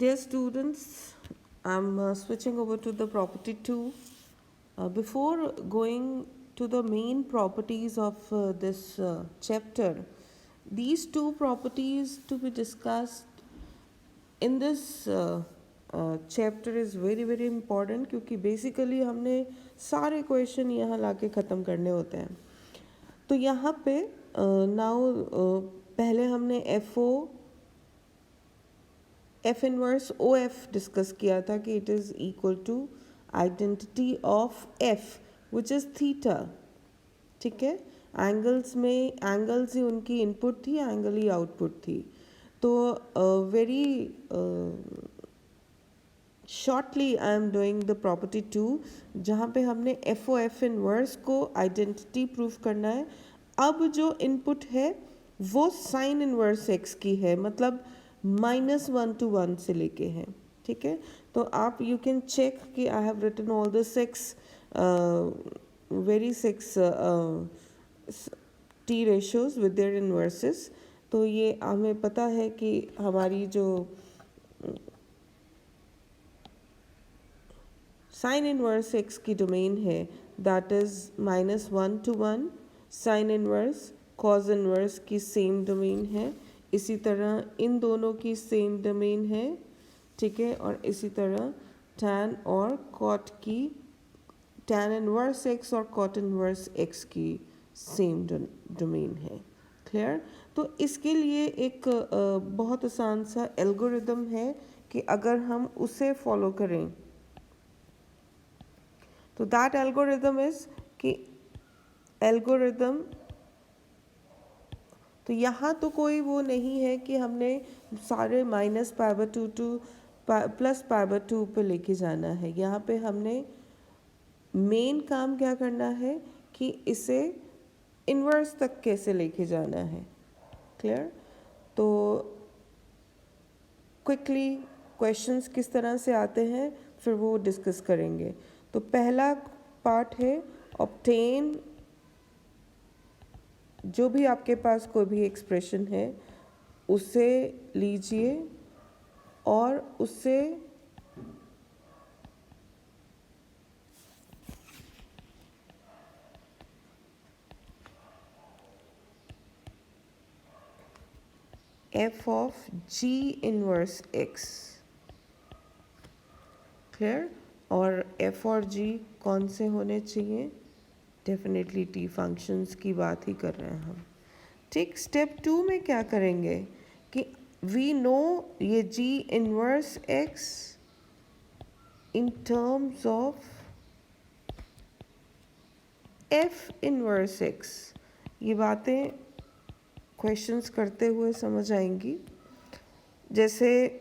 Dear students, I'm switching over to the property 2. Before going to the main properties of this chapter, these two properties to be discussed in this chapter is very important क्योंकि basically हमने सारे question यहाँ लाके ख़त्म करने होते हैं. तो यहाँ पे नाउ पहले हमने f inverse o f discuss किया था कि it is equal to identity of f which is theta. ठीक है, एंगल्स में एंगल्स ही उनकी इनपुट थी, एंगल ही आउटपुट थी. तो very shortly I am doing the property 2 जहाँ पे हमने एफ ओ एफ इनवर्स को आइडेंटिटी प्रूफ करना है. अब जो इनपुट है वो साइन इनवर्स एक्स की है, मतलब -1 to 1 से लेके हैं. ठीक है, तो आप यू कैन चेक कि I have written all the 6 T ratios with their inverses. तो ये हमें पता है कि हमारी जो साइन इनवर्स एक्स की डोमेन है that is -1 to 1. Sine inverse cos inverse की सेम डोमेन है. इसी तरह इन दोनों की सेम डोमेन है. ठीक है, और इसी तरह टैन और कॉट की, टैन इनवर्स एक्स और कॉट इनवर्स एक्स की सेम डोमेन है. क्लियर. तो इसके लिए एक बहुत आसान सा एल्गोरिदम है कि अगर हम उसे फॉलो करें तो दैट एल्गोरिदम इज कि एल्गोरिदम, तो यहाँ तो कोई वो नहीं है कि हमने सारे -π/2 टू +π/2 पे लेके जाना है. यहाँ पे हमने मेन काम क्या करना है कि इसे इन्वर्स तक कैसे लेके जाना है. क्लियर. तो क्विकली क्वेश्चंस किस तरह से आते हैं फिर वो डिस्कस करेंगे. तो पहला पार्ट है ऑब्टेन, जो भी आपके पास कोई भी एक्सप्रेशन है उसे लीजिए और उससे F of ji inverse x. Clear. और एफ और जी कौन से होने चाहिए? डेफिनेटली टी फंक्शंस की बात ही कर रहे हैं हम. ठीक. स्टेप 2 में क्या करेंगे कि वी नो ये जी inverse x in terms of F inverse x. ये बातें क्वेश्चंस करते हुए समझ आएंगी. जैसे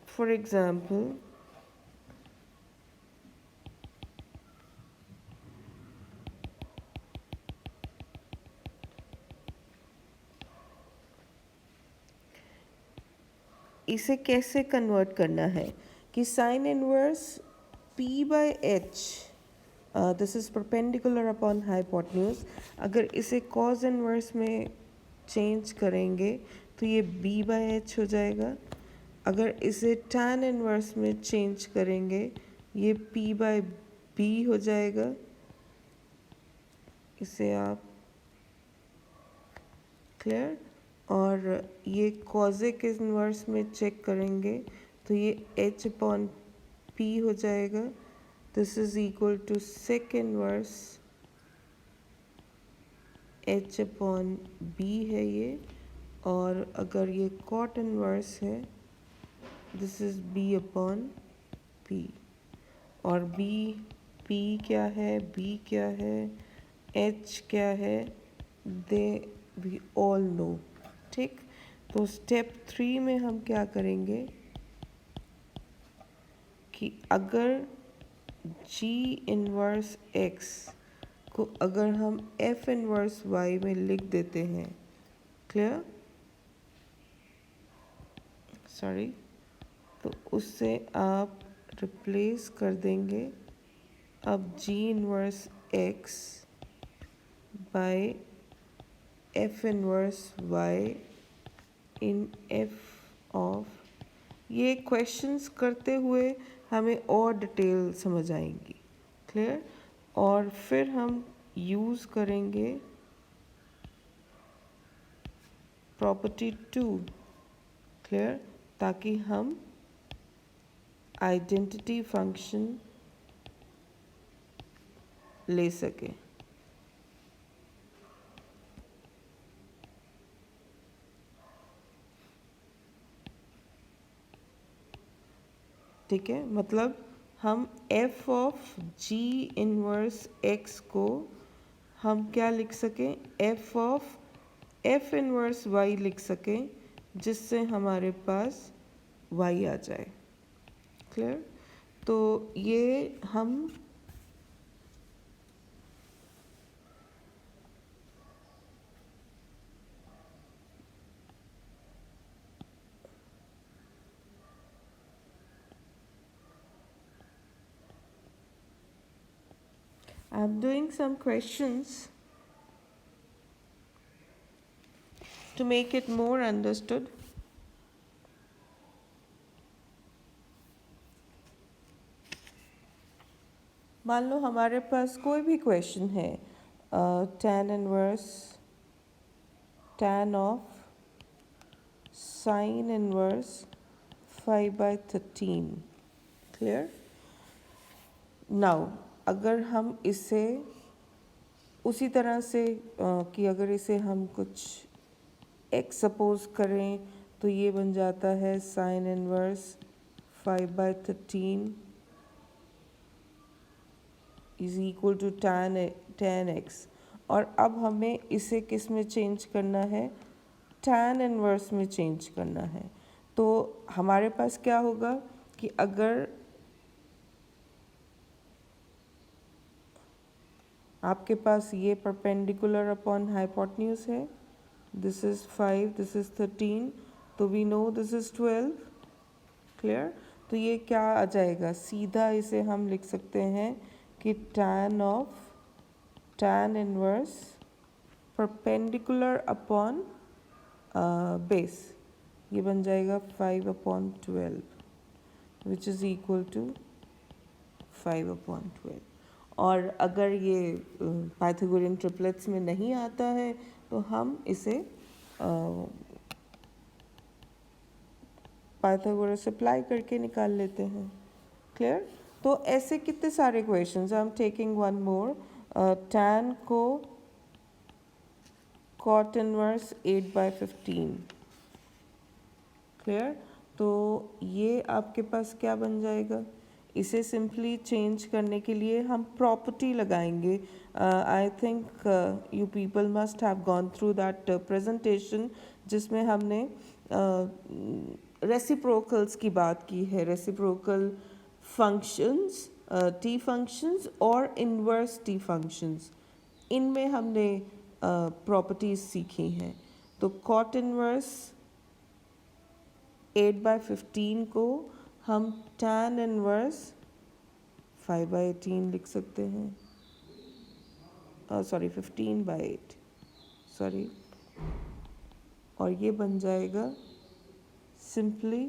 फॉर एग्जांपल इसे कैसे कन्वर्ट करना है कि sine inverse p/h, this is perpendicular upon hypotenuse. अगर इसे कॉज इनवर्स में चेंज करेंगे तो ये b/h हो जाएगा. अगर इसे टैन इनवर्स में चेंज करेंगे ये p/b हो जाएगा. इसे आप क्लियर. और ये कॉजिक इनवर्स में चेक करेंगे तो ये h/p हो जाएगा. This is equal to sec inverse h/b है ये. और अगर ये कॉट इनवर्स है दिस इज b/p. और p क्या है, b क्या है, h क्या है, दे वी ऑल नो. ठीक. तो स्टेप 3 में हम क्या करेंगे कि अगर g इनवर्स x को अगर हम f इनवर्स y में लिख देते हैं, क्लियर, सॉरी, तो उससे आप रिप्लेस कर देंगे अब g inverse x by f inverse y in f of ये क्वेश्चंस करते हुए हमें और डिटेल समझ आएंगी। क्लियर? और फिर हम यूज़ करेंगे प्रॉपर्टी 2। क्लियर? ताकि हम आइडेंटिटी फंक्शन ले सकें। ठीक है, मतलब हम f of g inverse x को हम क्या लिख सकें, f of f inverse y लिख सकें, जिससे हमारे पास y आ जाए। क्लियर? तो ये हम I'm doing some questions to make it more understood. मान लो हमारे पास कोई भी क्वेश्चन है, tan inverse tan of sin inverse 5/13। Clear? Now अगर हम इसे उसी तरह से कि अगर इसे हम कुछ x सपोज करें तो ये बन जाता है sin inverse 5/13 is equal to tan x। और अब हमें इसे किस में चेंज करना है, tan इनवर्स में चेंज करना है। तो हमारे पास क्या होगा कि अगर आपके पास ये परपेंडिकुलर अपॉन हाइपोटेन्यूज है, दिस इज़ 5, दिस इज़ 13, तो we know this is 12। Clear? तो ये क्या आ जाएगा, सीधा इसे हम लिख सकते हैं कि tan inverse perpendicular upon base, ये बन जाएगा 5/12 विच इज़ इक्वल टू 5/12। और अगर ये पाइथागोरियन ट्रिपलेट्स में नहीं आता है तो हम इसे पाइथागोरस अप्लाई करके निकाल लेते हैं। क्लियर? तो ऐसे कितने सारे questions, I am taking one more, tan को cot इनवर्स 8/15। क्लियर? तो ये आपके पास क्या बन जाएगा, इसे सिंपली चेंज करने के लिए हम प्रॉपर्टी लगाएंगे। I think you people must have gone through that presentation जिसमें हमने रेसिप्रोकल्स की बात की है, रेसिप्रोकल फंक्शंस, टी फंक्शंस और इन्वर्स टी फंक्शंस, इनमें हमने प्रॉपर्टीज सीखी हैं। तो कॉट इन्वर्स 8/15 को हम tan इनवर्स 5/18 लिख सकते हैं, सॉरी 15/8, सॉरी, और ये बन जाएगा सिंपली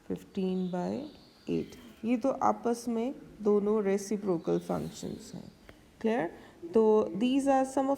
15/8। ये तो आपस में दोनों रेसिप्रोकल फंक्शंस हैं। क्लियर? तो दीज आर सम ऑफ